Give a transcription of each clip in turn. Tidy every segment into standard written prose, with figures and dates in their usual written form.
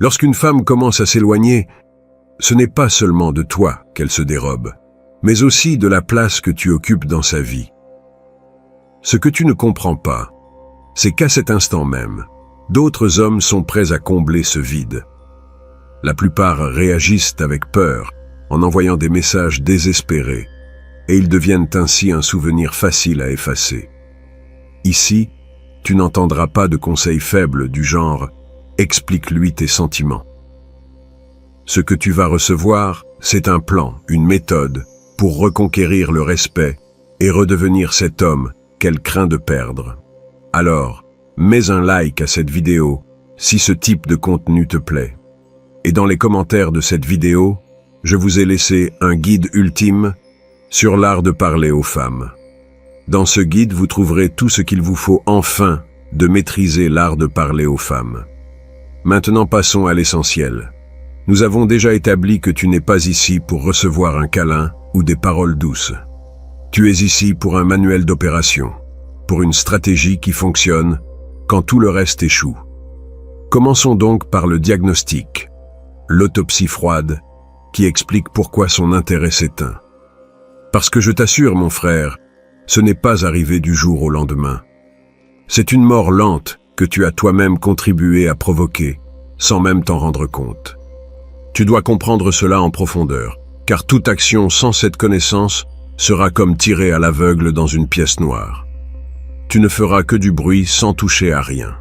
Lorsqu'une femme commence à s'éloigner, ce n'est pas seulement de toi qu'elle se dérobe, mais aussi de la place que tu occupes dans sa vie. Ce que tu ne comprends pas, c'est qu'à cet instant même, d'autres hommes sont prêts à combler ce vide. La plupart réagissent avec peur, en envoyant des messages désespérés, et ils deviennent ainsi un souvenir facile à effacer. Ici, tu n'entendras pas de conseils faibles du genre « explique-lui tes sentiments ». Ce que tu vas recevoir, c'est un plan, une méthode, pour reconquérir le respect et redevenir cet homme qu'elle craint de perdre. Alors, mets un like à cette vidéo si ce type de contenu te plaît. Et dans les commentaires de cette vidéo, je vous ai laissé un guide ultime sur l'art de parler aux femmes. Dans ce guide, vous trouverez tout ce qu'il vous faut enfin de maîtriser l'art de parler aux femmes. Maintenant, passons à l'essentiel. Nous avons déjà établi que tu n'es pas ici pour recevoir un câlin ou des paroles douces. Tu es ici pour un manuel d'opération, pour une stratégie qui fonctionne quand tout le reste échoue. Commençons donc par le diagnostic, l'autopsie froide, qui explique pourquoi son intérêt s'éteint. Parce que je t'assure, mon frère, ce n'est pas arrivé du jour au lendemain. C'est une mort lente que tu as toi-même contribué à provoquer, sans même t'en rendre compte. Tu dois comprendre cela en profondeur, car toute action sans cette connaissance sera comme tirer à l'aveugle dans une pièce noire. Tu ne feras que du bruit sans toucher à rien.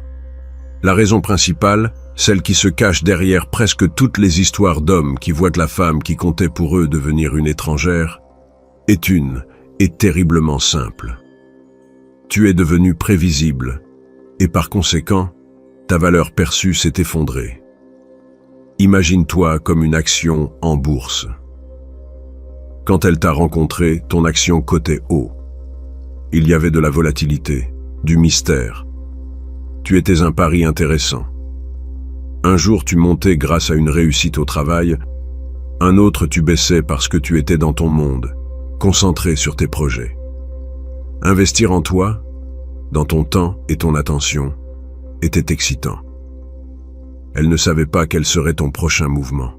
La raison principale, celle qui se cache derrière presque toutes les histoires d'hommes qui voient la femme qui comptait pour eux devenir une étrangère, est terriblement simple. Tu es devenu prévisible, et par conséquent, ta valeur perçue s'est effondrée. Imagine-toi comme une action en bourse. Quand elle t'a rencontré, ton action cotait haut. Il y avait de la volatilité, du mystère. Tu étais un pari intéressant. Un jour tu montais grâce à une réussite au travail, un autre tu baissais parce que tu étais dans ton monde, concentré sur tes projets. Investir en toi, dans ton temps et ton attention, était excitant. Elle ne savait pas quel serait ton prochain mouvement.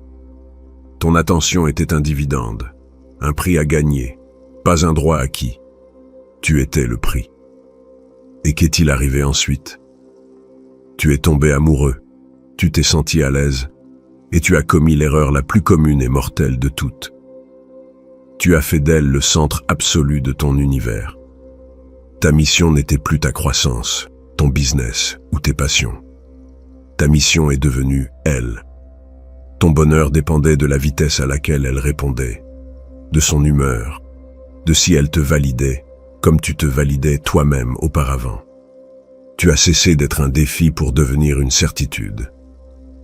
Ton attention était un dividende, un prix à gagner, pas un droit acquis. Tu étais le prix. Et qu'est-il arrivé ensuite? Tu es tombé amoureux, tu t'es senti à l'aise, et tu as commis l'erreur la plus commune et mortelle de toutes. Tu as fait d'elle le centre absolu de ton univers. Ta mission n'était plus ta croissance, ton business ou tes passions. Ta mission est devenue elle. Ton bonheur dépendait de la vitesse à laquelle elle répondait, de son humeur, de si elle te validait comme tu te validais toi-même auparavant. Tu as cessé d'être un défi pour devenir une certitude.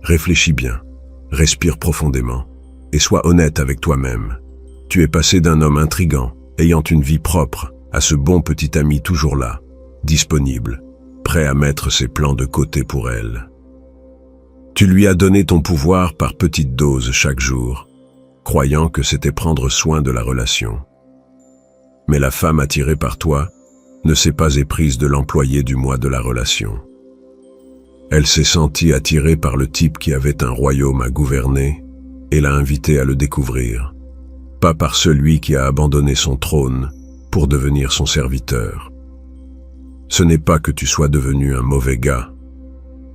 Réfléchis bien, respire profondément et sois honnête avec toi-même. Tu es passé d'un homme intrigant, ayant une vie propre, à ce bon petit ami toujours là, disponible, prêt à mettre ses plans de côté pour elle. Tu lui as donné ton pouvoir par petites doses chaque jour, croyant que c'était prendre soin de la relation. Mais la femme attirée par toi ne s'est pas éprise de l'employé du mois de la relation. Elle s'est sentie attirée par le type qui avait un royaume à gouverner et l'a invité à le découvrir, pas par celui qui a abandonné son trône pour devenir son serviteur. Ce n'est pas que tu sois devenu un mauvais gars,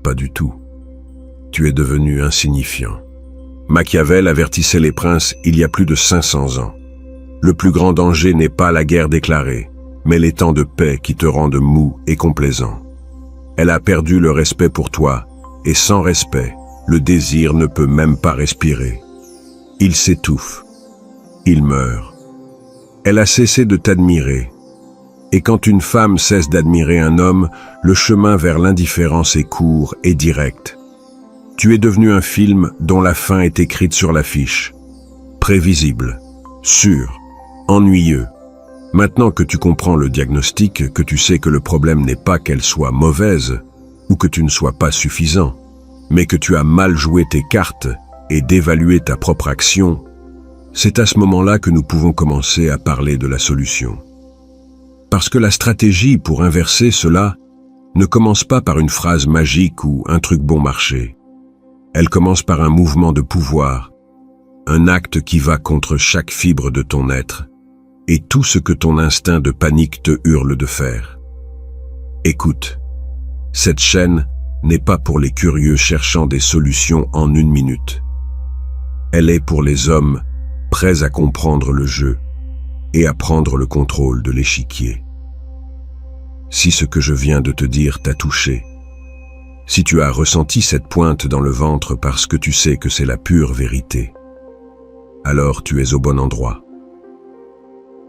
pas du tout. Tu es devenu insignifiant. Machiavel avertissait les princes il y a plus de 500 ans. Le plus grand danger n'est pas la guerre déclarée, mais les temps de paix qui te rendent mou et complaisant. Elle a perdu le respect pour toi, et sans respect, le désir ne peut même pas respirer. Il s'étouffe. Il meurt. Elle a cessé de t'admirer. Et quand une femme cesse d'admirer un homme, le chemin vers l'indifférence est court et direct. Tu es devenu un film dont la fin est écrite sur l'affiche. Prévisible, sûr, ennuyeux. Maintenant que tu comprends le diagnostic, que tu sais que le problème n'est pas qu'elle soit mauvaise ou que tu ne sois pas suffisant, mais que tu as mal joué tes cartes et d'évaluer ta propre action, c'est à ce moment-là que nous pouvons commencer à parler de la solution. Parce que la stratégie pour inverser cela ne commence pas par une phrase magique ou un truc bon marché. Elle commence par un mouvement de pouvoir, un acte qui va contre chaque fibre de ton être et tout ce que ton instinct de panique te hurle de faire. Écoute, cette chaîne n'est pas pour les curieux cherchant des solutions en 1 minute. Elle est pour les hommes prêts à comprendre le jeu et à prendre le contrôle de l'échiquier. Si ce que je viens de te dire t'a touché, si tu as ressenti cette pointe dans le ventre parce que tu sais que c'est la pure vérité, alors tu es au bon endroit.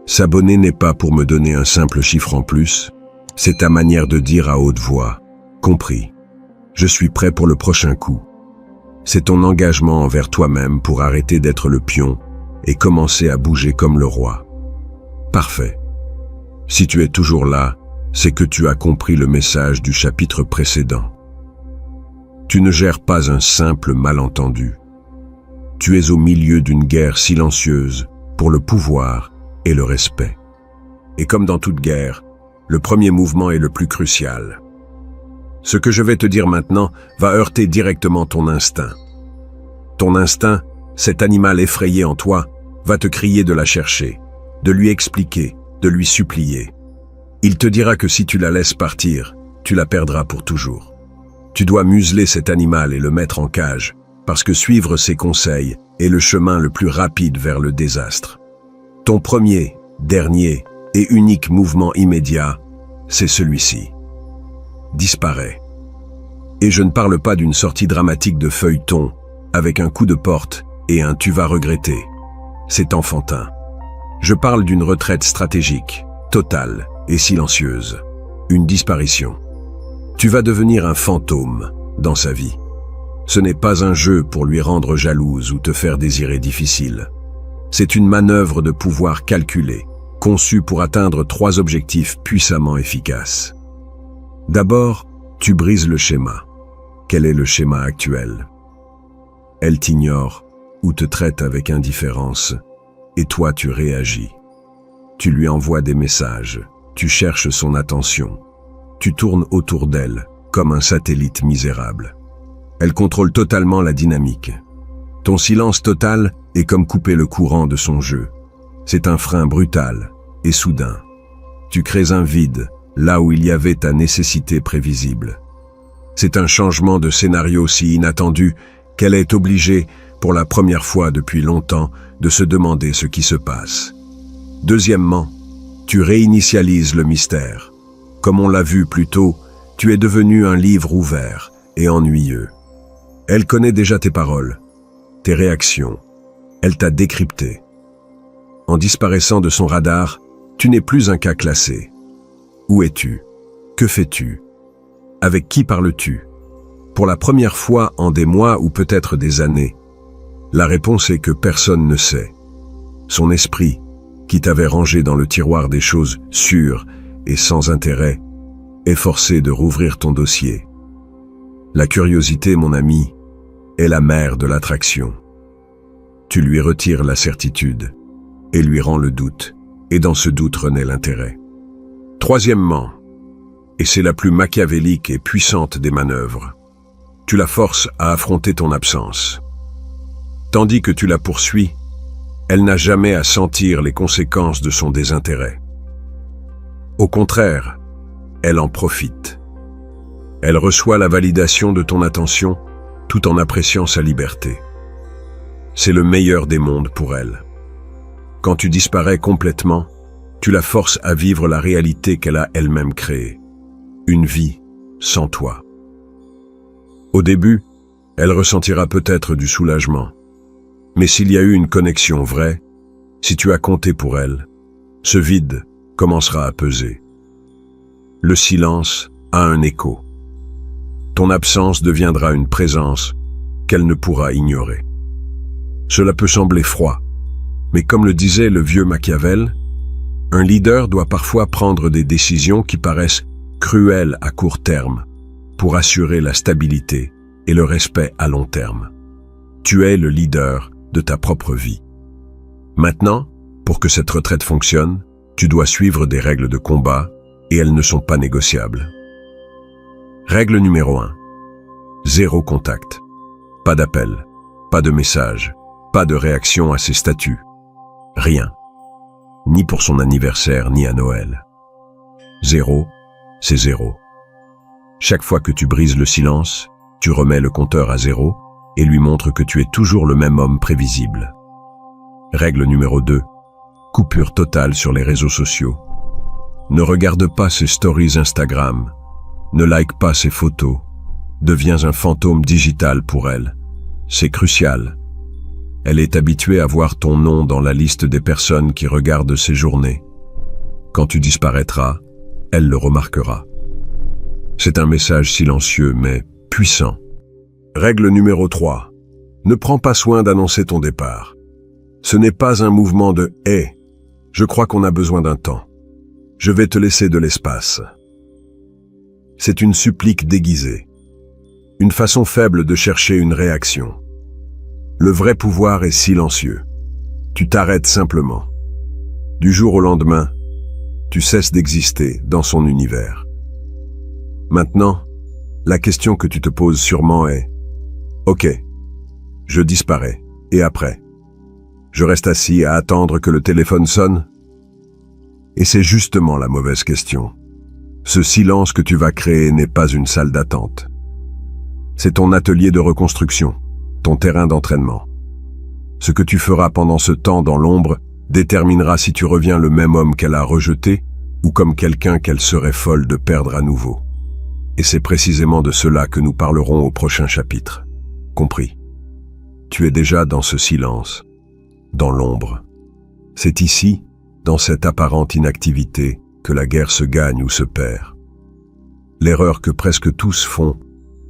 S'abonner n'est pas pour me donner un simple chiffre en plus, c'est ta manière de dire à haute voix, compris, je suis prêt pour le prochain coup. C'est ton engagement envers toi-même pour arrêter d'être le pion et commencer à bouger comme le roi. Parfait. Si tu es toujours là, c'est que tu as compris le message du chapitre précédent. Tu ne gères pas un simple malentendu. Tu es au milieu d'une guerre silencieuse pour le pouvoir et le respect. Et comme dans toute guerre, le premier mouvement est le plus crucial. Ce que je vais te dire maintenant va heurter directement ton instinct. Ton instinct, cet animal effrayé en toi, va te crier de la chercher, de lui expliquer, de lui supplier. Il te dira que si tu la laisses partir, tu la perdras pour toujours. Tu dois museler cet animal et le mettre en cage, parce que suivre ses conseils est le chemin le plus rapide vers le désastre. Ton premier, dernier et unique mouvement immédiat, c'est celui-ci. Disparaît. Et je ne parle pas d'une sortie dramatique de feuilleton, avec un coup de porte et un « tu vas regretter ». C'est enfantin. Je parle d'une retraite stratégique, totale et silencieuse. Une disparition. Tu vas devenir un fantôme dans sa vie. Ce n'est pas un jeu pour lui rendre jalouse ou te faire désirer difficile. C'est une manœuvre de pouvoir calculée, conçue pour atteindre 3 objectifs puissamment efficaces. D'abord, tu brises le schéma. Quel est le schéma actuel? Elle t'ignore ou te traite avec indifférence, et toi tu réagis. Tu lui envoies des messages, tu cherches son attention, tu tournes autour d'elle comme un satellite misérable. Elle contrôle totalement la dynamique. Ton silence total est comme couper le courant de son jeu. C'est un frein brutal et soudain. Tu crées un vide là où il y avait ta nécessité prévisible. C'est un changement de scénario si inattendu qu'elle est obligée, pour la première fois depuis longtemps, de se demander ce qui se passe. Deuxièmement, tu réinitialises le mystère. Comme on l'a vu plus tôt, tu es devenu un livre ouvert et ennuyeux. Elle connaît déjà tes paroles, tes réactions. Elle t'a décrypté. En disparaissant de son radar, tu n'es plus un cas classé. Où es-tu? Que fais-tu? Avec qui parles-tu? Pour la première fois en des mois ou peut-être des années, la réponse est que personne ne sait. Son esprit, qui t'avait rangé dans le tiroir des choses sûres et sans intérêt, est forcé de rouvrir ton dossier. La curiosité, mon ami, est la mère de l'attraction. Tu lui retires la certitude et lui rends le doute, et dans ce doute renaît l'intérêt. Troisièmement, et c'est la plus machiavélique et puissante des manœuvres, tu la forces à affronter ton absence. Tandis que tu la poursuis, elle n'a jamais à sentir les conséquences de son désintérêt. Au contraire, elle en profite. Elle reçoit la validation de ton attention tout en appréciant sa liberté. C'est le meilleur des mondes pour elle. Quand tu disparais complètement, tu la forces à vivre la réalité qu'elle a elle-même créée. Une vie sans toi. Au début, elle ressentira peut-être du soulagement. Mais s'il y a eu une connexion vraie, si tu as compté pour elle, ce vide commencera à peser. Le silence a un écho. Ton absence deviendra une présence qu'elle ne pourra ignorer. Cela peut sembler froid, mais comme le disait le vieux Machiavel, un leader doit parfois prendre des décisions qui paraissent cruelles à court terme pour assurer la stabilité et le respect à long terme. Tu es le leader de ta propre vie. Maintenant, pour que cette retraite fonctionne, tu dois suivre des règles de combat et elles ne sont pas négociables. Règle numéro 1. 0 contact. Pas d'appel, pas de message, pas de réaction à ses statuts. Rien. Ni pour son anniversaire, ni à Noël. 0, c'est 0. Chaque fois que tu brises le silence, tu remets le compteur à 0 et lui montres que tu es toujours le même homme prévisible. Règle numéro 2. Coupure totale sur les réseaux sociaux. Ne regarde pas ses stories Instagram. Ne like pas ses photos. Deviens un fantôme digital pour elle. C'est crucial. Elle est habituée à voir ton nom dans la liste des personnes qui regardent ses journées. Quand tu disparaîtras, elle le remarquera. C'est un message silencieux mais puissant. Règle numéro 3. Ne prends pas soin d'annoncer ton départ. Ce n'est pas un mouvement de « Hey, je crois qu'on a besoin d'un temps. Je vais te laisser de l'espace ». C'est une supplique déguisée. Une façon faible de chercher une réaction. Le vrai pouvoir est silencieux. Tu t'arrêtes simplement. Du jour au lendemain, tu cesses d'exister dans son univers. Maintenant, la question que tu te poses sûrement est « Ok, je disparais, et après ? Je reste assis à attendre que le téléphone sonne ?» Et c'est justement la mauvaise question. Ce silence que tu vas créer n'est pas une salle d'attente. C'est ton atelier de reconstruction, ton terrain d'entraînement. Ce que tu feras pendant ce temps dans l'ombre déterminera si tu reviens le même homme qu'elle a rejeté ou comme quelqu'un qu'elle serait folle de perdre à nouveau. Et c'est précisément de cela que nous parlerons au prochain chapitre. Compris. Tu es déjà dans ce silence, dans l'ombre. C'est ici, dans cette apparente inactivité, que la guerre se gagne ou se perd. L'erreur que presque tous font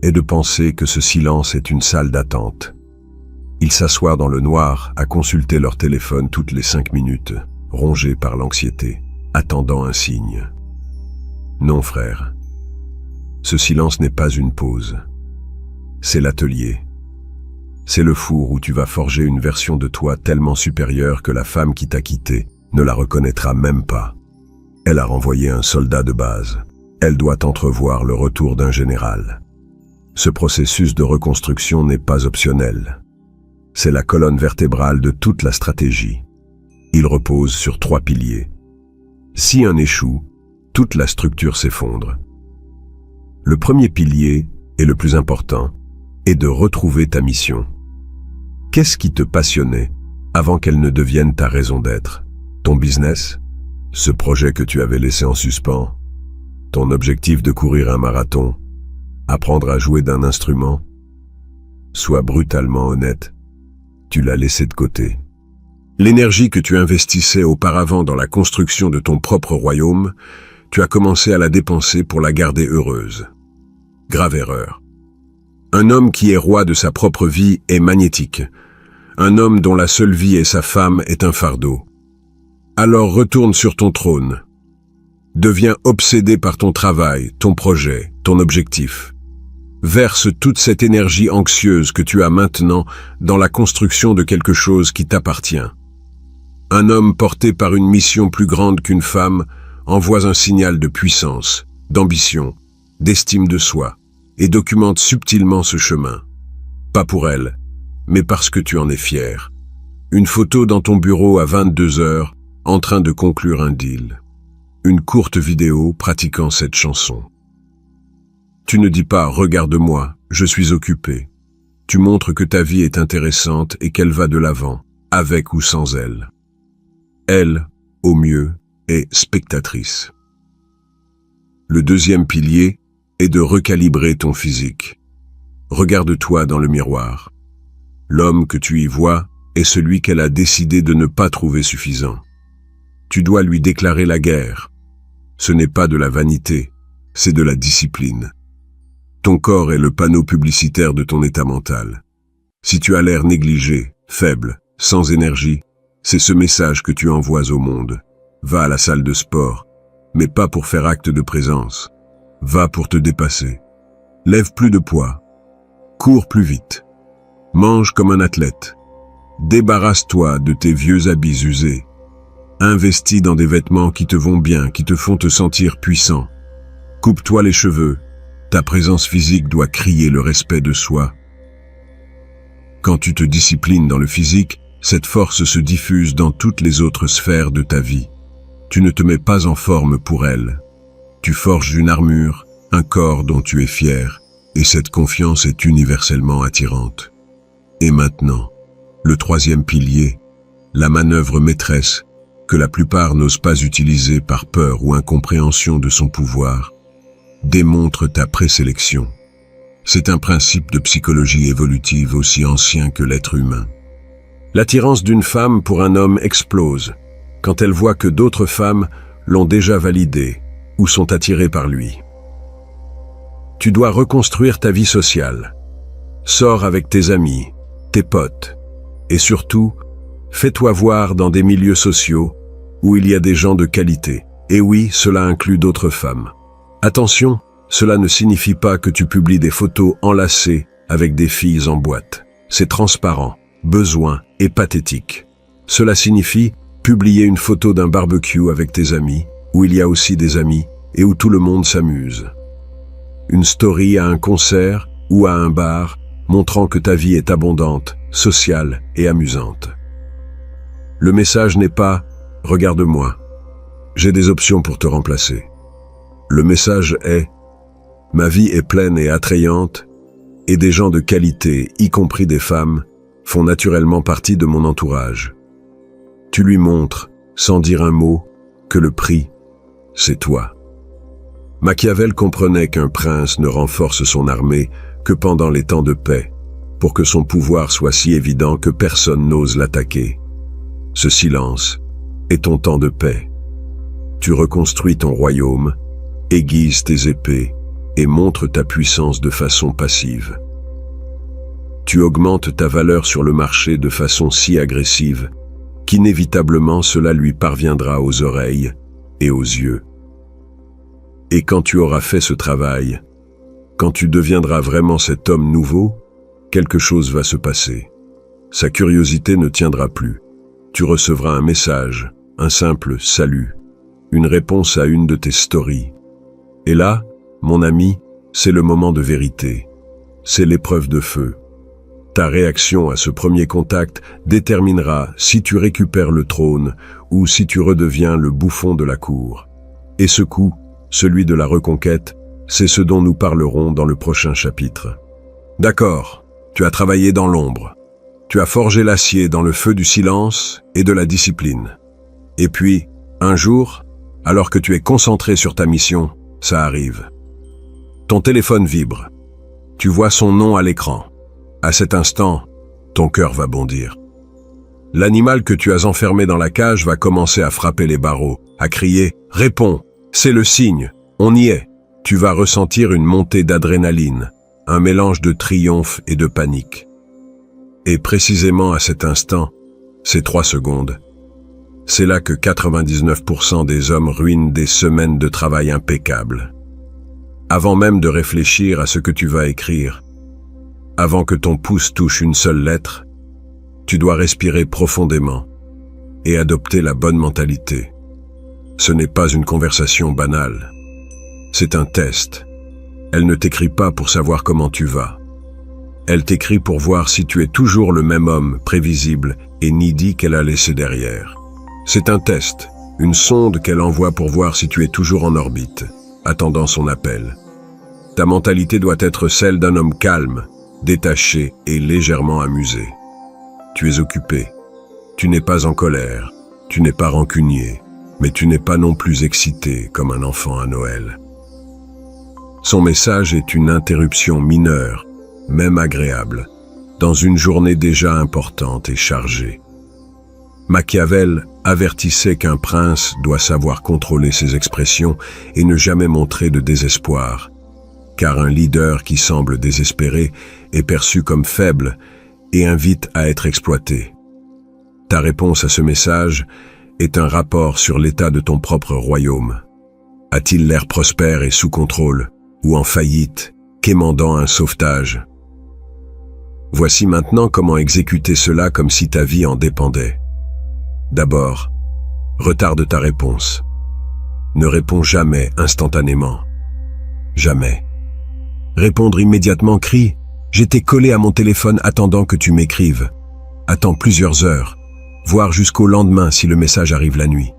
est de penser que ce silence est une salle d'attente. Ils s'assoient dans le noir à consulter leur téléphone toutes les 5 minutes, rongés par l'anxiété, attendant un signe. Non, frère. Ce silence n'est pas une pause. C'est l'atelier. C'est le four où tu vas forger une version de toi tellement supérieure que la femme qui t'a quitté ne la reconnaîtra même pas. Elle a renvoyé un soldat de base. Elle doit entrevoir le retour d'un général. Ce processus de reconstruction n'est pas optionnel. C'est la colonne vertébrale de toute la stratégie. Il repose sur 3 piliers. Si un échoue, toute la structure s'effondre. Le premier pilier, et le plus important, est de retrouver ta mission. Qu'est-ce qui te passionnait avant qu'elle ne devienne ta raison d'être? Ton business? Ce projet que tu avais laissé en suspens? Ton objectif de courir un marathon? Apprendre à jouer d'un instrument? Sois brutalement honnête. Tu l'as laissé de côté. L'énergie que tu investissais auparavant dans la construction de ton propre royaume, tu as commencé à la dépenser pour la garder heureuse. Grave erreur. Un homme qui est roi de sa propre vie est magnétique. Un homme dont la seule vie est sa femme est un fardeau. Alors retourne sur ton trône. Deviens obsédé par ton travail, ton projet, ton objectif. Verse toute cette énergie anxieuse que tu as maintenant dans la construction de quelque chose qui t'appartient. Un homme porté par une mission plus grande qu'une femme envoie un signal de puissance, d'ambition, d'estime de soi, et documente subtilement ce chemin. Pas pour elle, mais parce que tu en es fier. Une photo dans ton bureau à 22 heures, en train de conclure un deal. Une courte vidéo pratiquant cette chanson. Tu ne dis pas « Regarde-moi, je suis occupé ». Tu montres que ta vie est intéressante et qu'elle va de l'avant, avec ou sans elle. Elle, au mieux, est spectatrice. Le deuxième pilier est de recalibrer ton physique. Regarde-toi dans le miroir. L'homme que tu y vois est celui qu'elle a décidé de ne pas trouver suffisant. Tu dois lui déclarer la guerre. Ce n'est pas de la vanité, c'est de la discipline. Ton corps est le panneau publicitaire de ton état mental. Si tu as l'air négligé, faible, sans énergie, c'est ce message que tu envoies au monde. Va à la salle de sport, mais pas pour faire acte de présence. Va pour te dépasser. Lève plus de poids. Cours plus vite. Mange comme un athlète. Débarrasse-toi de tes vieux habits usés. Investis dans des vêtements qui te vont bien, qui te font te sentir puissant. Coupe-toi les cheveux. Ta présence physique doit crier le respect de soi. Quand tu te disciplines dans le physique, cette force se diffuse dans toutes les autres sphères de ta vie. Tu ne te mets pas en forme pour elle. Tu forges une armure, un corps dont tu es fier, et cette confiance est universellement attirante. Et maintenant, le troisième pilier, la manœuvre maîtresse, que la plupart n'osent pas utiliser par peur ou incompréhension de son pouvoir, démontre ta présélection. C'est un principe de psychologie évolutive aussi ancien que l'être humain. L'attirance d'une femme pour un homme explose quand elle voit que d'autres femmes l'ont déjà validé ou sont attirées par lui. Tu dois reconstruire ta vie sociale. Sors avec tes amis, tes potes, et surtout, fais-toi voir dans des milieux sociaux où il y a des gens de qualité. Et oui, cela inclut d'autres femmes. Attention, cela ne signifie pas que tu publies des photos enlacées avec des filles en boîte. C'est transparent, besoin et pathétique. Cela signifie publier une photo d'un barbecue avec tes amis, où il y a aussi des amis et où tout le monde s'amuse. Une story à un concert ou à un bar montrant que ta vie est abondante, sociale et amusante. Le message n'est pas « Regarde-moi, j'ai des options pour te remplacer ». Le message est « Ma vie est pleine et attrayante et des gens de qualité, y compris des femmes, font naturellement partie de mon entourage. » Tu lui montres, sans dire un mot, que le prix, c'est toi. Machiavel comprenait qu'un prince ne renforce son armée que pendant les temps de paix, pour que son pouvoir soit si évident que personne n'ose l'attaquer. Ce silence est ton temps de paix. Tu reconstruis ton royaume, aiguises tes épées et montres ta puissance de façon passive. Tu augmentes ta valeur sur le marché de façon si agressive qu'inévitablement cela lui parviendra aux oreilles et aux yeux. Et quand tu auras fait ce travail, quand tu deviendras vraiment cet homme nouveau, quelque chose va se passer. Sa curiosité ne tiendra plus. Tu recevras un message, un simple « salut », une réponse à une de tes stories. Et là, mon ami, c'est le moment de vérité. C'est l'épreuve de feu. Ta réaction à ce premier contact déterminera si tu récupères le trône ou si tu redeviens le bouffon de la cour. Et ce coup, celui de la reconquête, c'est ce dont nous parlerons dans le prochain chapitre. D'accord, tu as travaillé dans l'ombre. Tu as forgé l'acier dans le feu du silence et de la discipline. Et puis, un jour, alors que tu es concentré sur ta mission, ça arrive. Ton téléphone vibre. Tu vois son nom à l'écran. À cet instant, ton cœur va bondir. L'animal que tu as enfermé dans la cage va commencer à frapper les barreaux, à crier « Réponds ! C'est le signe, on y est !» Tu vas ressentir une montée d'adrénaline, un mélange de triomphe et de panique. Et précisément à cet instant, ces 3 secondes, c'est là que 99% des hommes ruinent des semaines de travail impeccable. Avant même de réfléchir à ce que tu vas écrire, avant que ton pouce touche une seule lettre, tu dois respirer profondément et adopter la bonne mentalité. Ce n'est pas une conversation banale. C'est un test. Elle ne t'écrit pas pour savoir comment tu vas. Elle t'écrit pour voir si tu es toujours le même homme prévisible et needy qu'elle a laissé derrière. C'est un test, une sonde qu'elle envoie pour voir si tu es toujours en orbite, attendant son appel. Ta mentalité doit être celle d'un homme calme, détaché et légèrement amusé. Tu es occupé. Tu n'es pas en colère. Tu n'es pas rancunier. Mais tu n'es pas non plus excité comme un enfant à Noël. Son message est une interruption mineure, même agréable, dans une journée déjà importante et chargée. Machiavel avertissait qu'un prince doit savoir contrôler ses expressions et ne jamais montrer de désespoir, car un leader qui semble désespéré est perçu comme faible et invite à être exploité. Ta réponse à ce message est un rapport sur l'état de ton propre royaume. A-t-il l'air prospère et sous contrôle, ou en faillite, quémandant un sauvetage? Voici maintenant comment exécuter cela comme si ta vie en dépendait. D'abord, retarde ta réponse. Ne réponds jamais instantanément. Jamais. Répondre immédiatement crie J'étais collé à mon téléphone attendant que tu m'écrives. Attends plusieurs heures, voire jusqu'au lendemain si le message arrive la nuit.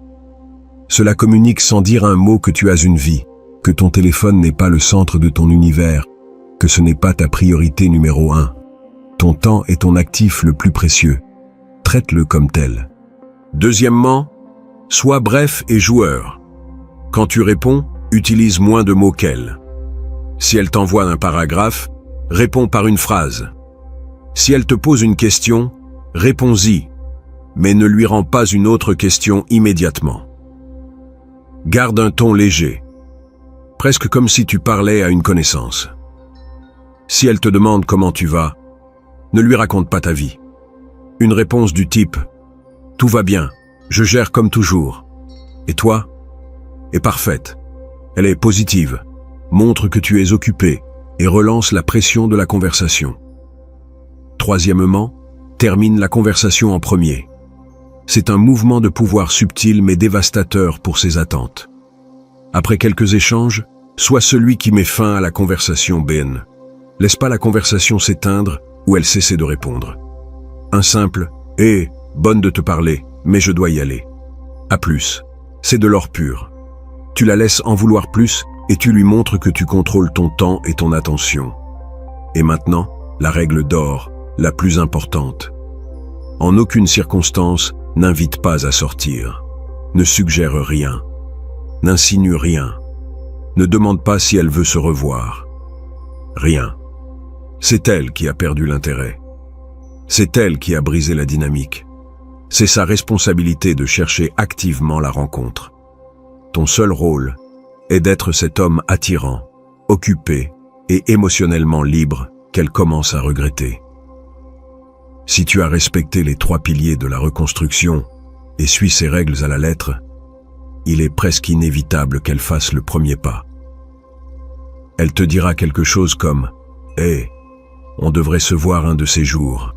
Cela communique sans dire un mot que tu as une vie, que ton téléphone n'est pas le centre de ton univers, que ce n'est pas ta priorité numéro 1. Ton temps est ton actif le plus précieux. Traite-le comme tel. Deuxièmement, sois bref et joueur. Quand tu réponds, utilise moins de mots qu'elle. Si elle t'envoie un paragraphe, réponds par une phrase. Si elle te pose une question, réponds-y, mais ne lui rends pas une autre question immédiatement. Garde un ton léger, presque comme si tu parlais à une connaissance. Si elle te demande comment tu vas, ne lui raconte pas ta vie. Une réponse du type « Tout va bien, je gère comme toujours. Et toi ?» est parfaite. Elle est positive, montre que tu es occupé et relance la pression de la conversation. Troisièmement, termine la conversation en premier. C'est un mouvement de pouvoir subtil mais dévastateur pour ses attentes. Après quelques échanges, sois celui qui met fin à la conversation Ben. Laisse pas la conversation s'éteindre ou elle cesser de répondre. Un simple « Eh, bonne de te parler, mais je dois y aller. À plus », c'est de l'or pur. Tu la laisses en vouloir plus et tu lui montres que tu contrôles ton temps et ton attention. Et maintenant, la règle d'or, la plus importante. En aucune circonstance, n'invite pas à sortir. Ne suggère rien. N'insinue rien. Ne demande pas si elle veut se revoir. Rien. C'est elle qui a perdu l'intérêt. C'est elle qui a brisé la dynamique. C'est sa responsabilité de chercher activement la rencontre. Ton seul rôle est d'être cet homme attirant, occupé et émotionnellement libre qu'elle commence à regretter. Si tu as respecté les 3 piliers de la reconstruction et suis ces règles à la lettre, il est presque inévitable qu'elle fasse le premier pas. Elle te dira quelque chose comme « Hey, on devrait se voir un de ces jours ».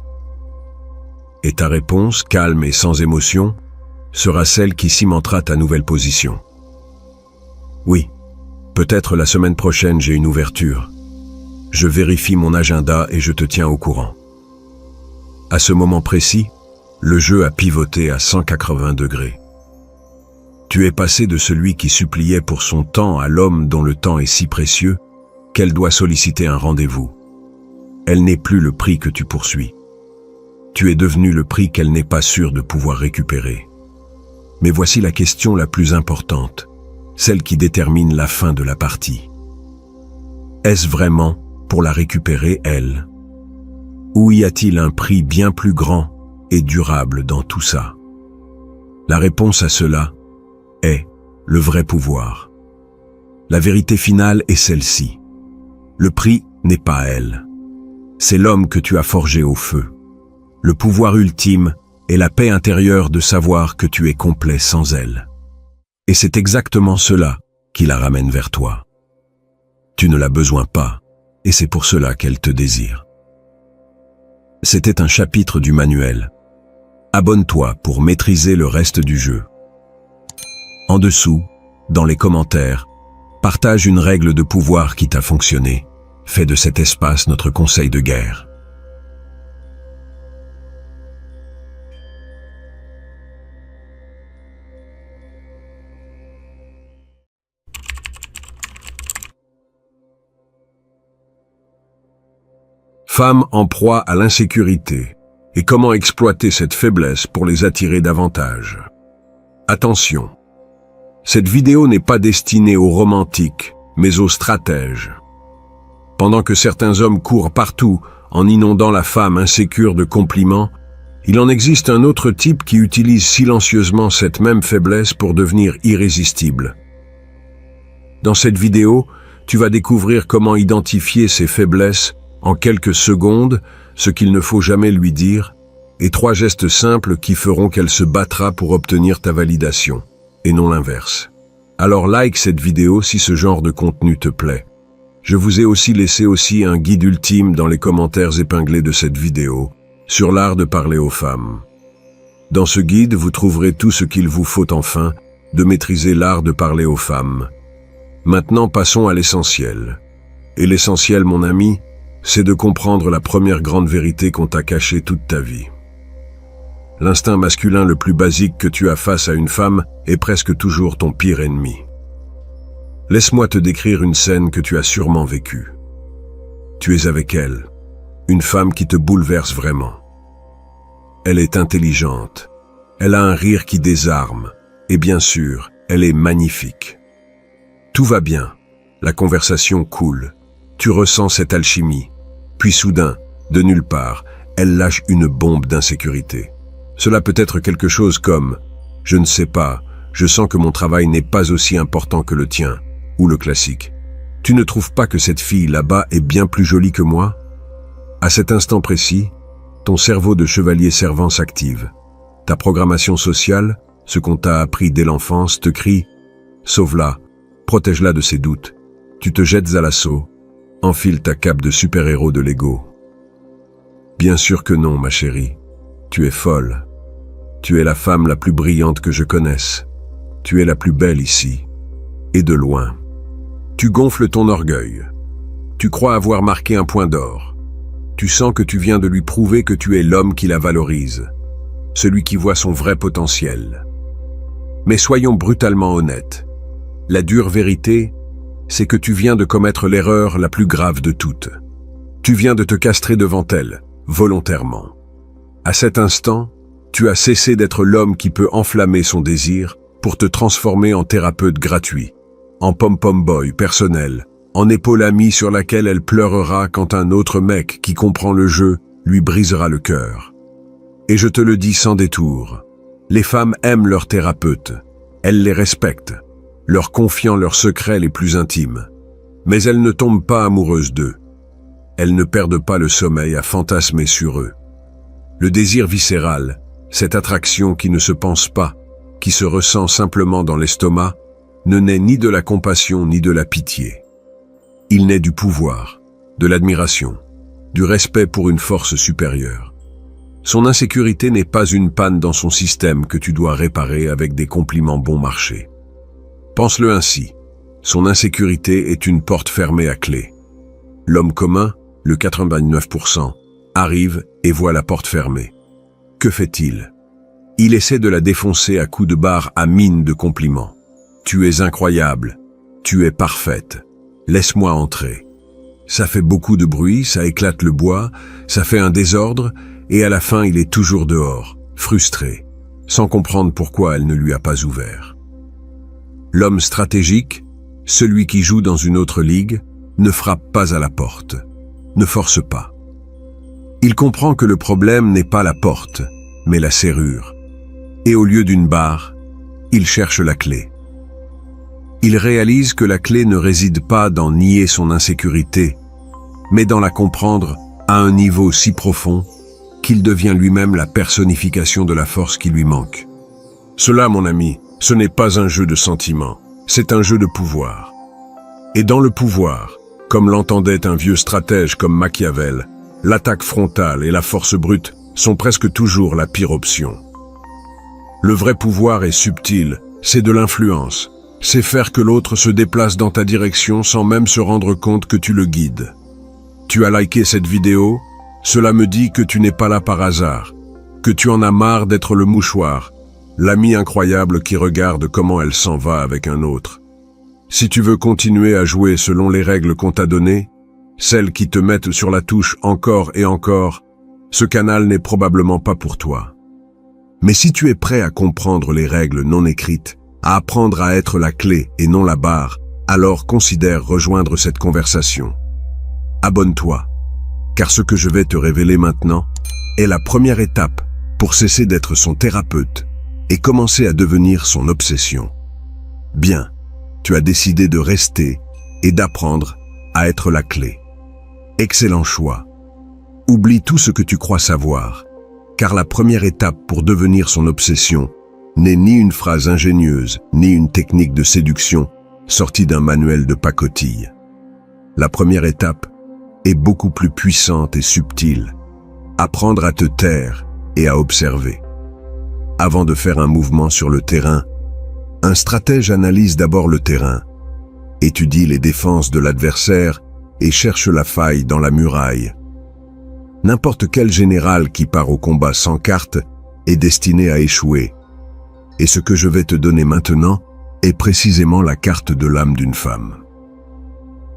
Et ta réponse, calme et sans émotion, sera celle qui cimentera ta nouvelle position. Oui, peut-être la semaine prochaine j'ai une ouverture. Je vérifie mon agenda et je te tiens au courant. À ce moment précis, le jeu a pivoté à 180 degrés. Tu es passé de celui qui suppliait pour son temps à l'homme dont le temps est si précieux qu'elle doit solliciter un rendez-vous. Elle n'est plus le prix que tu poursuis. Tu es devenu le prix qu'elle n'est pas sûre de pouvoir récupérer. Mais voici la question la plus importante, celle qui détermine la fin de la partie. Est-ce vraiment pour la récupérer, elle? Ou y a-t-il un prix bien plus grand et durable dans tout ça? La réponse à cela est le vrai pouvoir. La vérité finale est celle-ci. Le prix n'est pas elle. C'est l'homme que tu as forgé au feu. Le pouvoir ultime est la paix intérieure de savoir que tu es complet sans elle. Et c'est exactement cela qui la ramène vers toi. Tu ne l'as besoin pas, et c'est pour cela qu'elle te désire. C'était un chapitre du manuel. Abonne-toi pour maîtriser le reste du jeu. En dessous, dans les commentaires, partage une règle de pouvoir qui t'a fonctionné. Fais de cet espace notre conseil de guerre. Femmes en proie à l'insécurité et comment exploiter cette faiblesse pour les attirer davantage. Attention, cette vidéo n'est pas destinée aux romantiques, mais aux stratèges. Pendant que certains hommes courent partout en inondant la femme insécure de compliments, il en existe un autre type qui utilise silencieusement cette même faiblesse pour devenir irrésistible. Dans cette vidéo, tu vas découvrir comment identifier ces faiblesses en quelques secondes, ce qu'il ne faut jamais lui dire, et 3 gestes simples qui feront qu'elle se battra pour obtenir ta validation, et non l'inverse. Alors like cette vidéo si ce genre de contenu te plaît. Je vous ai aussi laissé un guide ultime dans les commentaires épinglés de cette vidéo, sur l'art de parler aux femmes. Dans ce guide, vous trouverez tout ce qu'il vous faut enfin de maîtriser l'art de parler aux femmes. Maintenant, passons à l'essentiel. Et l'essentiel, mon ami, c'est de comprendre la première grande vérité qu'on t'a cachée toute ta vie. L'instinct masculin le plus basique que tu as face à une femme est presque toujours ton pire ennemi. Laisse-moi te décrire une scène que tu as sûrement vécue. Tu es avec elle, une femme qui te bouleverse vraiment. Elle est intelligente, elle a un rire qui désarme, et bien sûr, elle est magnifique. Tout va bien, la conversation coule, tu ressens cette alchimie, puis soudain, de nulle part, elle lâche une bombe d'insécurité. Cela peut être quelque chose comme « Je ne sais pas, je sens que mon travail n'est pas aussi important que le tien » ou le classique « Tu ne trouves pas que cette fille là-bas est bien plus jolie que moi ?» À cet instant précis, ton cerveau de chevalier servant s'active. Ta programmation sociale, ce qu'on t'a appris dès l'enfance, te crie « Sauve-la, protège-la de ses doutes ». Tu te jettes à l'assaut, enfile ta cape de super-héros de Lego. Bien sûr que non, ma chérie. Tu es folle. Tu es la femme la plus brillante que je connaisse. Tu es la plus belle ici. Et de loin. Tu gonfles ton orgueil. Tu crois avoir marqué un point d'or. Tu sens que tu viens de lui prouver que tu es l'homme qui la valorise. Celui qui voit son vrai potentiel. Mais soyons brutalement honnêtes. La dure vérité, c'est que tu viens de commettre l'erreur la plus grave de toutes. Tu viens de te castrer devant elle, volontairement. À cet instant, tu as cessé d'être l'homme qui peut enflammer son désir pour te transformer en thérapeute gratuit, en pom-pom boy personnel, en épaule amie sur laquelle elle pleurera quand un autre mec qui comprend le jeu lui brisera le cœur. Et je te le dis sans détour, les femmes aiment leurs thérapeutes, elles les respectent, leur confiant leurs secrets les plus intimes. Mais elles ne tombent pas amoureuses d'eux. Elles ne perdent pas le sommeil à fantasmer sur eux. Le désir viscéral, cette attraction qui ne se pense pas, qui se ressent simplement dans l'estomac, ne naît ni de la compassion ni de la pitié. Il naît du pouvoir, de l'admiration, du respect pour une force supérieure. Son insécurité n'est pas une panne dans son système que tu dois réparer avec des compliments bon marché. Pense-le ainsi, son insécurité est une porte fermée à clé. L'homme commun, le 99%, arrive et voit la porte fermée. Que fait-il? Il essaie de la défoncer à coups de barre à mine de compliments. Tu es incroyable, tu es parfaite, laisse-moi entrer. Ça fait beaucoup de bruit, ça éclate le bois, ça fait un désordre, et à la fin il est toujours dehors, frustré, sans comprendre pourquoi elle ne lui a pas ouvert. L'homme stratégique, celui qui joue dans une autre ligue, ne frappe pas à la porte, ne force pas. Il comprend que le problème n'est pas la porte, mais la serrure. Et au lieu d'une barre, il cherche la clé. Il réalise que la clé ne réside pas dans nier son insécurité, mais dans la comprendre à un niveau si profond qu'il devient lui-même la personnification de la force qui lui manque. Cela, mon ami, ce n'est pas un jeu de sentiments, c'est un jeu de pouvoir. Et dans le pouvoir, comme l'entendait un vieux stratège comme Machiavel, l'attaque frontale et la force brute sont presque toujours la pire option. Le vrai pouvoir est subtil, c'est de l'influence. C'est faire que l'autre se déplace dans ta direction sans même se rendre compte que tu le guides. Tu as liké cette vidéo, cela me dit que tu n'es pas là par hasard, que tu en as marre d'être le mouchoir, l'ami incroyable qui regarde comment elle s'en va avec un autre. Si tu veux continuer à jouer selon les règles qu'on t'a données, celles qui te mettent sur la touche encore et encore, ce canal n'est probablement pas pour toi. Mais si tu es prêt à comprendre les règles non écrites, à apprendre à être la clé et non la barre, alors considère rejoindre cette conversation. Abonne-toi, car ce que je vais te révéler maintenant est la première étape pour cesser d'être son thérapeute et commencer à devenir son obsession. Bien, tu as décidé de rester et d'apprendre à être la clé. Excellent choix. Oublie tout ce que tu crois savoir, car la première étape pour devenir son obsession n'est ni une phrase ingénieuse, ni une technique de séduction sortie d'un manuel de pacotille. La première étape est beaucoup plus puissante et subtile. Apprendre à te taire et à observer. Avant de faire un mouvement sur le terrain, un stratège analyse d'abord le terrain, étudie les défenses de l'adversaire et cherche la faille dans la muraille. N'importe quel général qui part au combat sans carte est destiné à échouer. Et ce que je vais te donner maintenant est précisément la carte de l'âme d'une femme.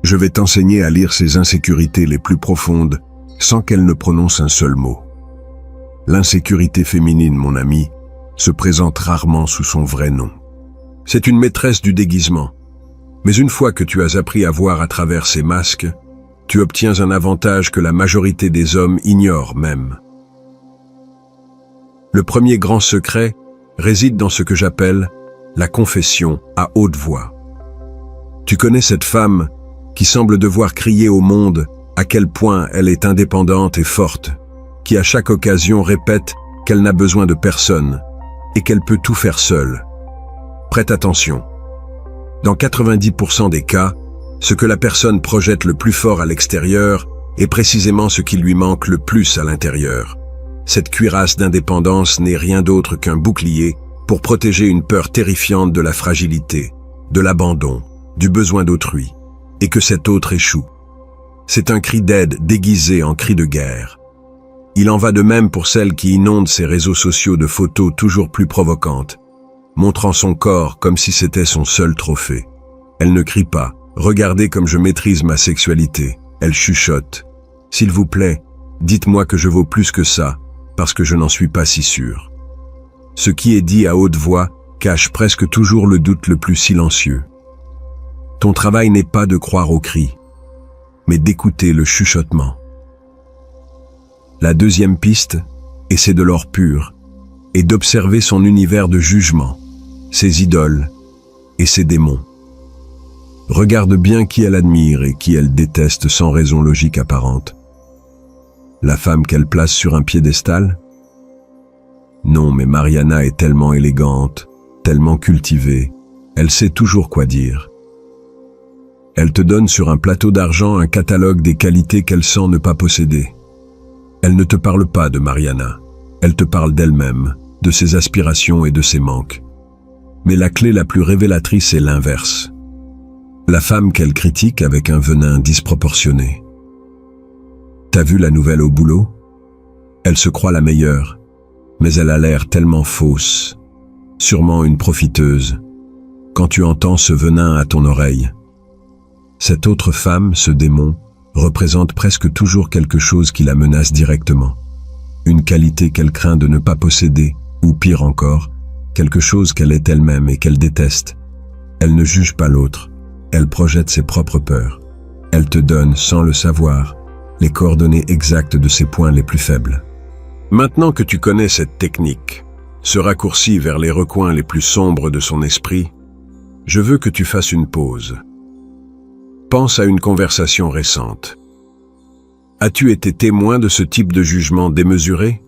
Je vais t'enseigner à lire ses insécurités les plus profondes sans qu'elle ne prononce un seul mot. L'insécurité féminine, mon ami, se présente rarement sous son vrai nom. C'est une maîtresse du déguisement. Mais une fois que tu as appris à voir à travers ces masques, tu obtiens un avantage que la majorité des hommes ignorent même. Le premier grand secret réside dans ce que j'appelle la confession à haute voix. Tu connais cette femme qui semble devoir crier au monde à quel point elle est indépendante et forte, qui à chaque occasion répète qu'elle n'a besoin de personne et qu'elle peut tout faire seule. Prête attention. Dans 90% des cas, ce que la personne projette le plus fort à l'extérieur est précisément ce qui lui manque le plus à l'intérieur. Cette cuirasse d'indépendance n'est rien d'autre qu'un bouclier pour protéger une peur terrifiante de la fragilité, de l'abandon, du besoin d'autrui, et que cet autre échoue. C'est un cri d'aide déguisé en cri de guerre. Il en va de même pour celle qui inonde ses réseaux sociaux de photos toujours plus provocantes, montrant son corps comme si c'était son seul trophée. Elle ne crie pas « Regardez comme je maîtrise ma sexualité ». Elle chuchote « S'il vous plaît, dites-moi que je vaux plus que ça, parce que je n'en suis pas si sûr ». Ce qui est dit à haute voix cache presque toujours le doute le plus silencieux. Ton travail n'est pas de croire aux cris, mais d'écouter le chuchotement. La deuxième piste, et c'est de l'or pur, est d'observer son univers de jugement, ses idoles et ses démons. Regarde bien qui elle admire et qui elle déteste sans raison logique apparente. La femme qu'elle place sur un piédestal? Non, mais Mariana est tellement élégante, tellement cultivée, elle sait toujours quoi dire. Elle te donne sur un plateau d'argent un catalogue des qualités qu'elle sent ne pas posséder. Elle ne te parle pas de Mariana, elle te parle d'elle-même, de ses aspirations et de ses manques. Mais la clé la plus révélatrice est l'inverse. La femme qu'elle critique avec un venin disproportionné. T'as vu la nouvelle au boulot? Elle se croit la meilleure, mais elle a l'air tellement fausse, sûrement une profiteuse, quand tu entends ce venin à ton oreille. Cette autre femme, ce démon, représente presque toujours quelque chose qui la menace directement. Une qualité qu'elle craint de ne pas posséder, ou pire encore, quelque chose qu'elle est elle-même et qu'elle déteste. Elle ne juge pas l'autre, elle projette ses propres peurs. Elle te donne, sans le savoir, les coordonnées exactes de ses points les plus faibles. Maintenant que tu connais cette technique, ce raccourci vers les recoins les plus sombres de son esprit, je veux que tu fasses une pause. Pense à une conversation récente. As-tu été témoin de ce type de jugement démesuré?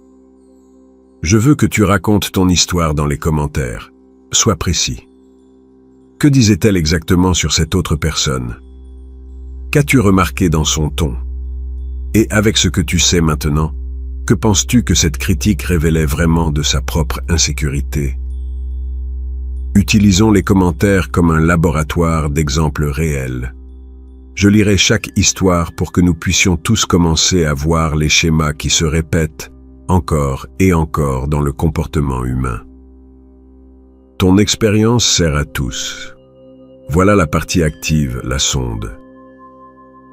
Je veux que tu racontes ton histoire dans les commentaires. Sois précis. Que disait-elle exactement sur cette autre personne? Qu'as-tu remarqué dans son ton? Et avec ce que tu sais maintenant, que penses-tu que cette critique révélait vraiment de sa propre insécurité? Utilisons les commentaires comme un laboratoire d'exemples réels. Je lirai chaque histoire pour que nous puissions tous commencer à voir les schémas qui se répètent encore et encore dans le comportement humain. Ton expérience sert à tous. Voilà la partie active, la sonde.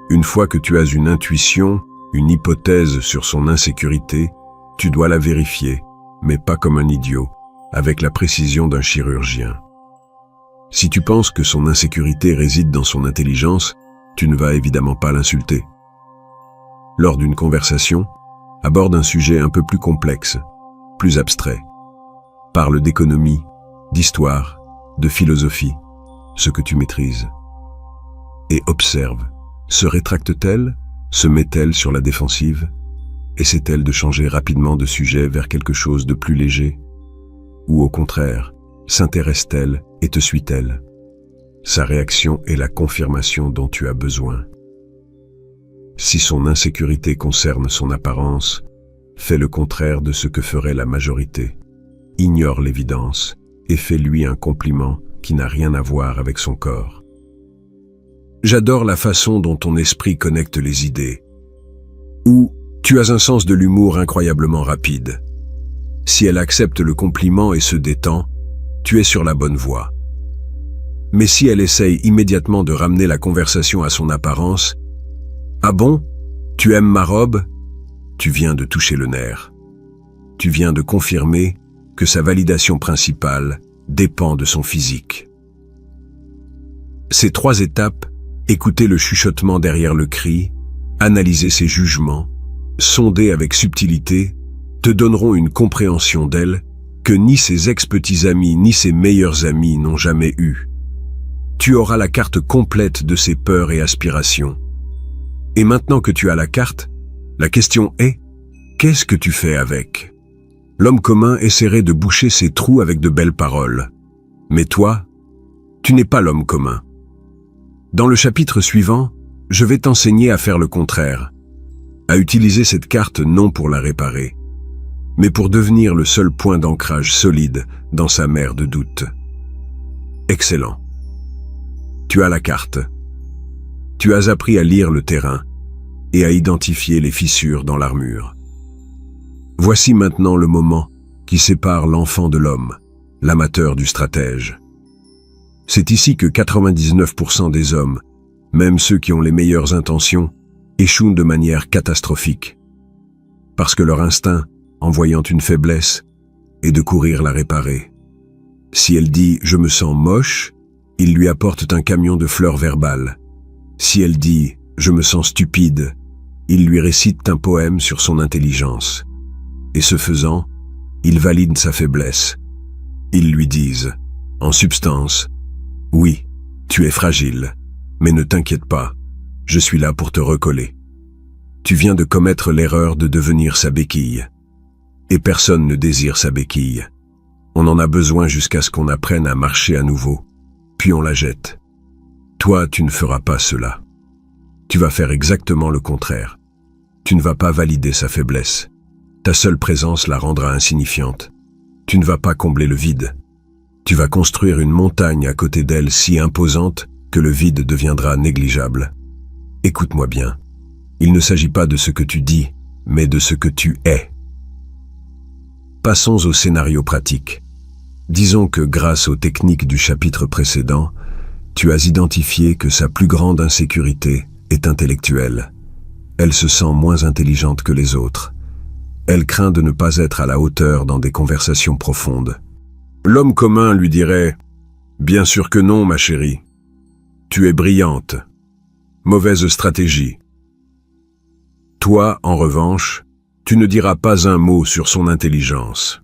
Une fois que tu as une intuition, une hypothèse sur son insécurité, tu dois la vérifier, mais pas comme un idiot, avec la précision d'un chirurgien. Si tu penses que son insécurité réside dans son intelligence, tu ne vas évidemment pas l'insulter. Lors d'une conversation, aborde un sujet un peu plus complexe, plus abstrait. Parle d'économie, d'histoire, de philosophie, ce que tu maîtrises. Et observe, se rétracte-t-elle, se met-elle sur la défensive? Essaie-t-elle de changer rapidement de sujet vers quelque chose de plus léger? Ou au contraire, s'intéresse-t-elle et te suit-elle? Sa réaction est la confirmation dont tu as besoin. Si son insécurité concerne son apparence, fais le contraire de ce que ferait la majorité. Ignore l'évidence et fais-lui un compliment qui n'a rien à voir avec son corps. J'adore la façon dont ton esprit connecte les idées. Ou tu as un sens de l'humour incroyablement rapide. Si elle accepte le compliment et se détend, tu es sur la bonne voie. Mais si elle essaye immédiatement de ramener la conversation à son apparence, « Ah bon? Tu aimes ma robe ?» Tu viens de toucher le nerf. Tu viens de confirmer que sa validation principale dépend de son physique. Ces 3 étapes, écouter le chuchotement derrière le cri, analyser ses jugements, sonder avec subtilité, te donneront une compréhension d'elle que ni ses ex-petits amis ni ses meilleurs amis n'ont jamais eue. Tu auras la carte complète de ses peurs et aspirations. Et maintenant que tu as la carte, la question est, qu'est-ce que tu fais avec ? L'homme commun essaierait de boucher ses trous avec de belles paroles. Mais toi, tu n'es pas l'homme commun. Dans le chapitre suivant, je vais t'enseigner à faire le contraire, à utiliser cette carte non pour la réparer, mais pour devenir le seul point d'ancrage solide dans sa mer de doute. Excellent. Tu as la carte. Tu as appris à lire le terrain et à identifier les fissures dans l'armure. Voici maintenant le moment qui sépare l'enfant de l'homme, l'amateur du stratège. C'est ici que 99% des hommes, même ceux qui ont les meilleures intentions, échouent de manière catastrophique. Parce que leur instinct, en voyant une faiblesse, est de courir la réparer. Si elle dit « je me sens moche », ils lui apportent un camion de fleurs verbales. Si elle dit « je me sens stupide », ils lui récitent un poème sur son intelligence. Et ce faisant, ils valident sa faiblesse. Ils lui disent, en substance, « Oui, tu es fragile, mais ne t'inquiète pas, je suis là pour te recoller. » Tu viens de commettre l'erreur de devenir sa béquille. Et personne ne désire sa béquille. On en a besoin jusqu'à ce qu'on apprenne à marcher à nouveau, puis on la jette. Toi, tu ne feras pas cela. Tu vas faire exactement le contraire. Tu ne vas pas valider sa faiblesse. Ta seule présence la rendra insignifiante. Tu ne vas pas combler le vide. Tu vas construire une montagne à côté d'elle si imposante que le vide deviendra négligeable. Écoute-moi bien. Il ne s'agit pas de ce que tu dis, mais de ce que tu es. Passons au scénario pratique. Disons que grâce aux techniques du chapitre précédent, tu as identifié que sa plus grande insécurité est intellectuelle. Elle se sent moins intelligente que les autres. Elle craint de ne pas être à la hauteur dans des conversations profondes. L'homme commun lui dirait « Bien sûr que non, ma chérie. Tu es brillante. Mauvaise stratégie. » Toi, en revanche, tu ne diras pas un mot sur son intelligence.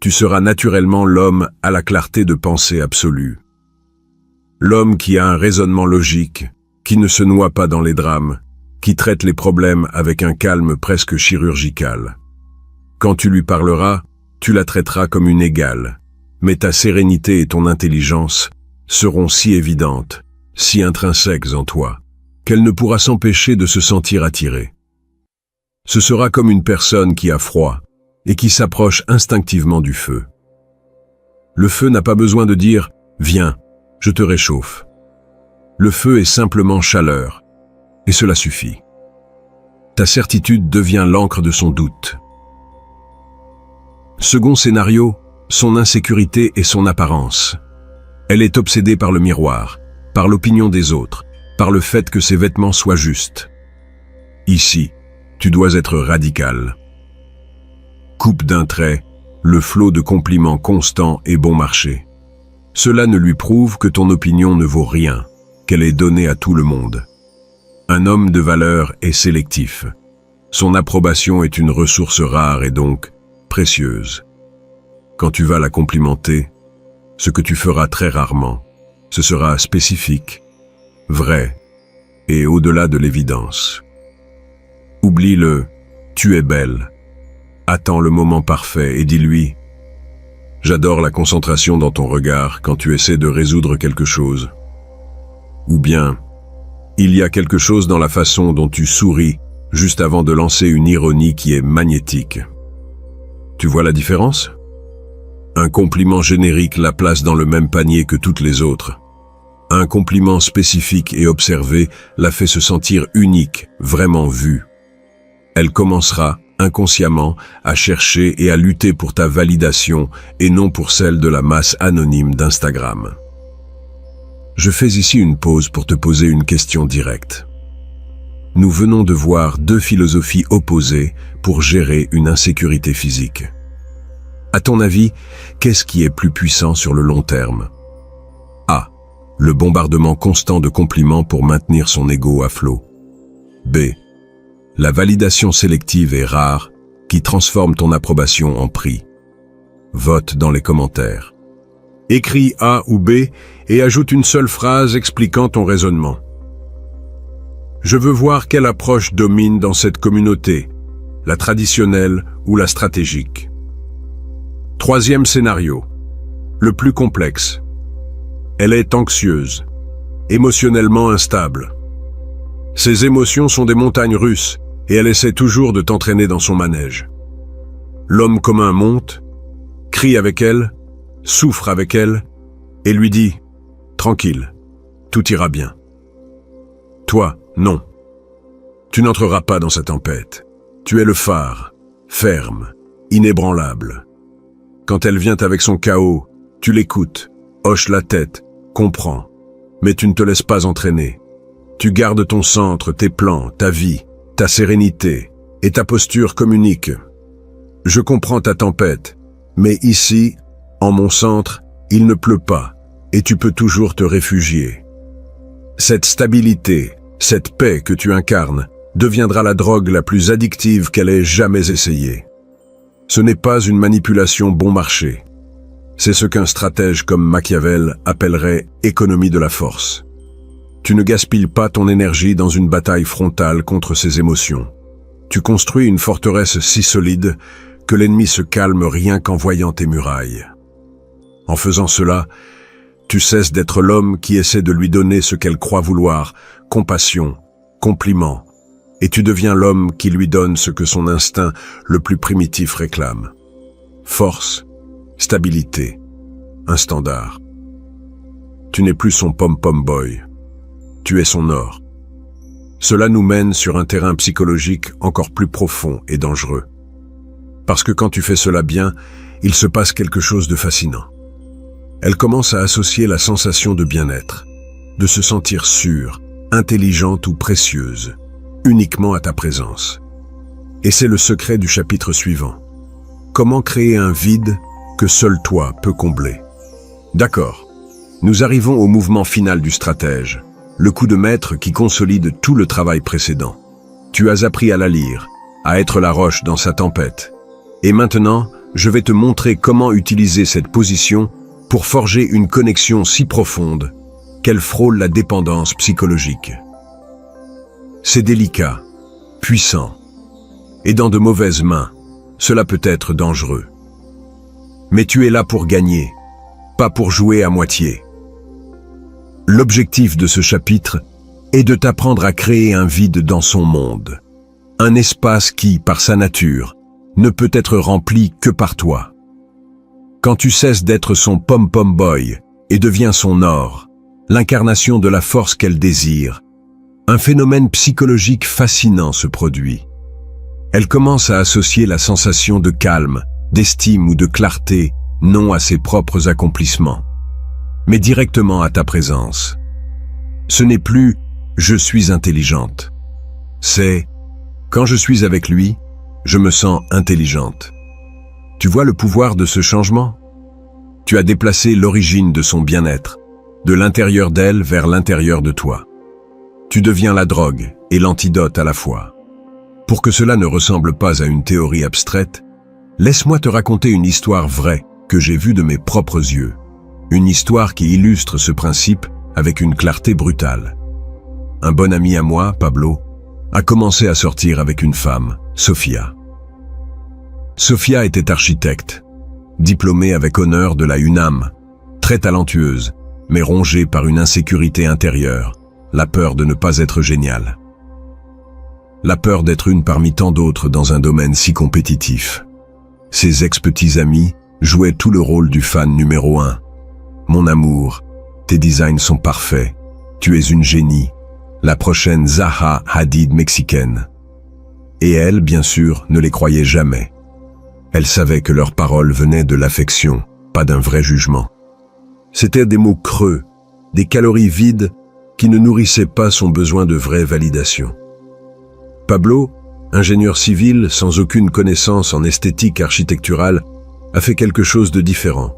Tu seras naturellement l'homme à la clarté de pensée absolue. L'homme qui a un raisonnement logique, qui ne se noie pas dans les drames, qui traite les problèmes avec un calme presque chirurgical. Quand tu lui parleras, tu la traiteras comme une égale, mais ta sérénité et ton intelligence seront si évidentes, si intrinsèques en toi, qu'elle ne pourra s'empêcher de se sentir attirée. Ce sera comme une personne qui a froid et qui s'approche instinctivement du feu. Le feu n'a pas besoin de dire « Viens, je te réchauffe ». Le feu est simplement chaleur, et cela suffit. Ta certitude devient l'encre de son doute. Second scénario, son insécurité et son apparence. Elle est obsédée par le miroir, par l'opinion des autres, par le fait que ses vêtements soient justes. Ici, tu dois être radical. Coupe d'un trait le flot de compliments constants et bon marché. Cela ne lui prouve que ton opinion ne vaut rien, qu'elle est donnée à tout le monde. Un homme de valeur est sélectif. Son approbation est une ressource rare et donc précieuse. Quand tu vas la complimenter, ce que tu feras très rarement, ce sera spécifique, vrai et au-delà de l'évidence. Oublie le « tu es belle ». Attends le moment parfait et dis-lui « J'adore la concentration dans ton regard quand tu essaies de résoudre quelque chose ». Ou bien « Il y a quelque chose dans la façon dont tu souris juste avant de lancer une ironie qui est magnétique ». Tu vois la différence? Un compliment générique la place dans le même panier que toutes les autres. Un compliment spécifique et observé la fait se sentir unique, vraiment vue. Elle commencera, inconsciemment, à chercher et à lutter pour ta validation et non pour celle de la masse anonyme d'Instagram. Je fais ici une pause pour te poser une question directe. Nous venons de voir deux philosophies opposées pour gérer une insécurité physique. À ton avis, qu'est-ce qui est plus puissant sur le long terme? A. Le bombardement constant de compliments pour maintenir son ego à flot. B. La validation sélective et rare qui transforme ton approbation en prix. Vote dans les commentaires. Écris A ou B et ajoute une seule phrase expliquant ton raisonnement. Je veux voir quelle approche domine dans cette communauté, la traditionnelle ou la stratégique. Troisième scénario, le plus complexe. Elle est anxieuse, émotionnellement instable. Ses émotions sont des montagnes russes et elle essaie toujours de t'entraîner dans son manège. L'homme commun monte, crie avec elle, souffre avec elle et lui dit « Tranquille, tout ira bien ». Toi, non. Tu n'entreras pas dans sa tempête. Tu es le phare, ferme, inébranlable. Quand elle vient avec son chaos, tu l'écoutes, hoches la tête, comprends, mais tu ne te laisses pas entraîner. Tu gardes ton centre, tes plans, ta vie, ta sérénité, et ta posture communique. Je comprends ta tempête, mais ici, en mon centre, il ne pleut pas, et tu peux toujours te réfugier. Cette stabilité, cette paix que tu incarnes, deviendra la drogue la plus addictive qu'elle ait jamais essayée. Ce n'est pas une manipulation bon marché. C'est ce qu'un stratège comme Machiavel appellerait économie de la force. Tu ne gaspilles pas ton énergie dans une bataille frontale contre ses émotions. Tu construis une forteresse si solide que l'ennemi se calme rien qu'en voyant tes murailles. En faisant cela, tu cesses d'être l'homme qui essaie de lui donner ce qu'elle croit vouloir, compassion, compliment, et tu deviens l'homme qui lui donne ce que son instinct le plus primitif réclame. Force, stabilité, un standard. Tu n'es plus son pom-pom boy, tu es son or. Cela nous mène sur un terrain psychologique encore plus profond et dangereux. Parce que quand tu fais cela bien, il se passe quelque chose de fascinant. Elle commence à associer la sensation de bien-être, de se sentir sûre, intelligente ou précieuse, uniquement à ta présence. Et c'est le secret du chapitre suivant. Comment créer un vide que seul toi peux combler? D'accord. Nous arrivons au mouvement final du stratège, le coup de maître qui consolide tout le travail précédent. Tu as appris à la lire, à être la roche dans sa tempête. Et maintenant, je vais te montrer comment utiliser cette position pour forger une connexion si profonde qu'elle frôle la dépendance psychologique. C'est délicat, puissant, et dans de mauvaises mains, cela peut être dangereux. Mais tu es là pour gagner, pas pour jouer à moitié. L'objectif de ce chapitre est de t'apprendre à créer un vide dans son monde, un espace qui, par sa nature, ne peut être rempli que par toi. Quand tu cesses d'être son pom-pom boy et deviens son or, l'incarnation de la force qu'elle désire, un phénomène psychologique fascinant se produit. Elle commence à associer la sensation de calme, d'estime ou de clarté, non à ses propres accomplissements, mais directement à ta présence. Ce n'est plus « je suis intelligente », c'est « quand je suis avec lui, je me sens intelligente ». Tu vois le pouvoir de ce changement? Tu as déplacé l'origine de son bien-être, de l'intérieur d'elle vers l'intérieur de toi. Tu deviens la drogue et l'antidote à la fois. Pour que cela ne ressemble pas à une théorie abstraite, laisse-moi te raconter une histoire vraie que j'ai vue de mes propres yeux. Une histoire qui illustre ce principe avec une clarté brutale. Un bon ami à moi, Pablo, a commencé à sortir avec une femme, Sofia. Sofia était architecte, diplômée avec honneur de la UNAM, très talentueuse, mais rongée par une insécurité intérieure, la peur de ne pas être géniale. La peur d'être une parmi tant d'autres dans un domaine si compétitif. Ses ex-petits amis jouaient tout le rôle du fan numéro 1. Mon amour, Tes designs sont parfaits. Tu es une génie. La prochaine Zaha Hadid mexicaine. » Et elle, bien sûr, ne les croyait jamais. Elle savait que leurs paroles venaient de l'affection, pas d'un vrai jugement. C'étaient des mots creux, des calories vides qui ne nourrissaient pas son besoin de vraie validation. Pablo, ingénieur civil sans aucune connaissance en esthétique architecturale, a fait quelque chose de différent.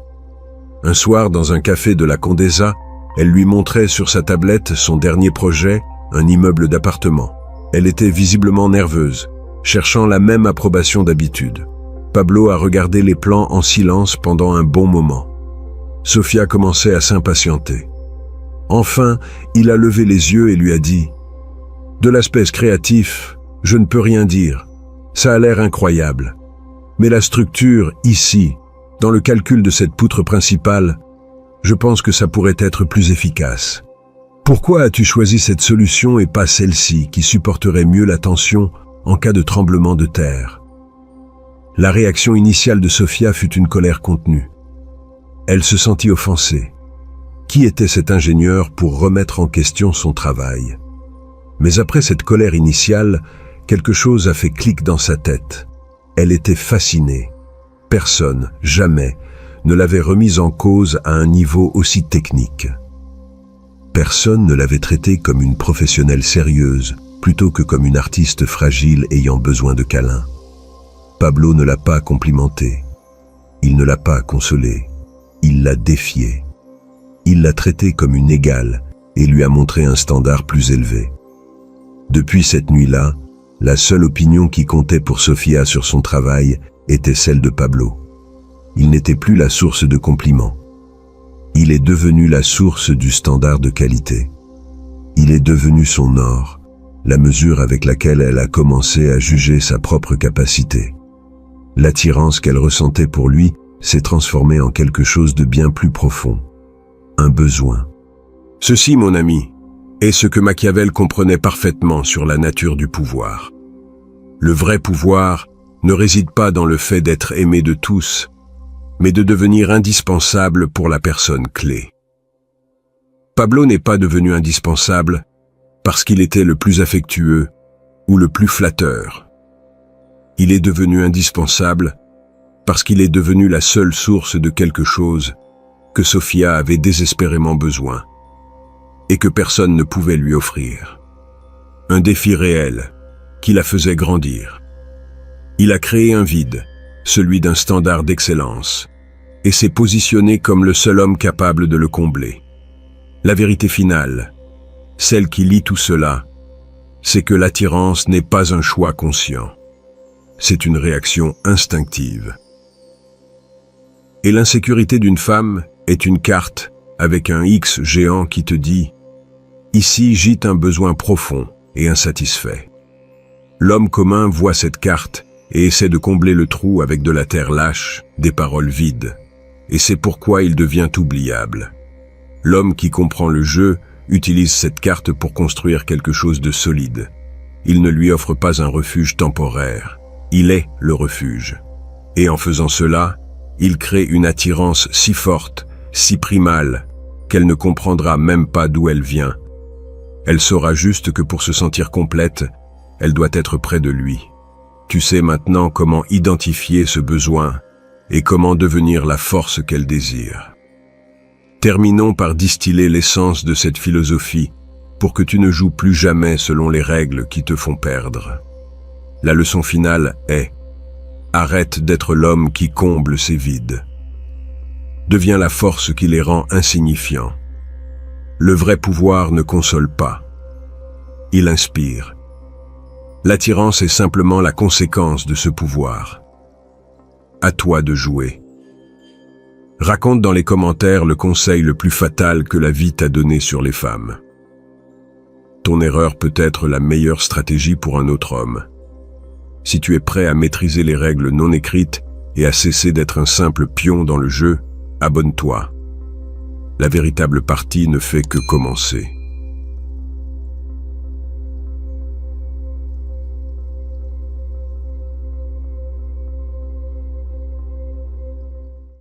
Un soir, dans un café de la Condesa, elle lui montrait sur sa tablette son dernier projet, un immeuble d'appartement. Elle était visiblement nerveuse, cherchant la même approbation d'habitude. Pablo a regardé les plans en silence pendant un bon moment. Sofia commençait à s'impatienter. Enfin, il a levé les yeux et lui a dit « De l'aspect créatif, je ne peux rien dire. Ça a l'air incroyable. Mais la structure, ici, dans le calcul de cette poutre principale, je pense que ça pourrait être plus efficace. Pourquoi as-tu choisi cette solution et pas celle-ci qui supporterait mieux la tension en cas de tremblement de terre ?» La réaction initiale de Sofia fut une colère contenue. Elle se sentit offensée. Qui était cet ingénieur pour remettre en question son travail? Mais après cette colère initiale, quelque chose a fait clic dans sa tête. Elle était fascinée. Personne, jamais, ne l'avait remise en cause à un niveau aussi technique. Personne ne l'avait traitée comme une professionnelle sérieuse, plutôt que comme une artiste fragile ayant besoin de câlins. Pablo ne l'a pas complimentée. Il ne l'a pas consolée. Il l'a défiée. Il l'a traitée comme une égale et lui a montré un standard plus élevé. Depuis cette nuit-là, la seule opinion qui comptait pour Sofia sur son travail était celle de Pablo. Il n'était plus la source de compliments. Il est devenu la source du standard de qualité. Il est devenu son or, la mesure avec laquelle elle a commencé à juger sa propre capacité. L'attirance qu'elle ressentait pour lui s'est transformée en quelque chose de bien plus profond. Un besoin. Ceci, mon ami, est ce que Machiavel comprenait parfaitement sur la nature du pouvoir. Le vrai pouvoir ne réside pas dans le fait d'être aimé de tous, mais de devenir indispensable pour la personne clé. Pablo n'est pas devenu indispensable parce qu'il était le plus affectueux ou le plus flatteur. Il est devenu indispensable parce qu'il est devenu la seule source de quelque chose que Sofia avait désespérément besoin et que personne ne pouvait lui offrir. Un défi réel qui la faisait grandir. Il a créé un vide, celui d'un standard d'excellence, et s'est positionné comme le seul homme capable de le combler. La vérité finale, celle qui lie tout cela, c'est que l'attirance n'est pas un choix conscient. C'est une réaction instinctive. Et l'insécurité d'une femme est une carte avec un X géant qui te dit « Ici gît un besoin profond et insatisfait ». L'homme commun voit cette carte et essaie de combler le trou avec de la terre lâche, des paroles vides. Et c'est pourquoi il devient oubliable. L'homme qui comprend le jeu utilise cette carte pour construire quelque chose de solide. Il ne lui offre pas un refuge temporaire. Il est le refuge. Et en faisant cela, il crée une attirance si forte, si primale, qu'elle ne comprendra même pas d'où elle vient. Elle saura juste que pour se sentir complète, elle doit être près de lui. Tu sais maintenant comment identifier ce besoin et comment devenir la force qu'elle désire. Terminons par distiller l'essence de cette philosophie pour que tu ne joues plus jamais selon les règles qui te font perdre. La leçon finale est « Arrête d'être l'homme qui comble ses vides. Deviens la force qui les rend insignifiants. Le vrai pouvoir ne console pas. Il inspire. L'attirance est simplement la conséquence de ce pouvoir. À toi de jouer. Raconte dans les commentaires le conseil le plus fatal que la vie t'a donné sur les femmes. Ton erreur peut être la meilleure stratégie pour un autre homme. Si tu es prêt à maîtriser les règles non écrites et à cesser d'être un simple pion dans le jeu, abonne-toi. La véritable partie ne fait que commencer.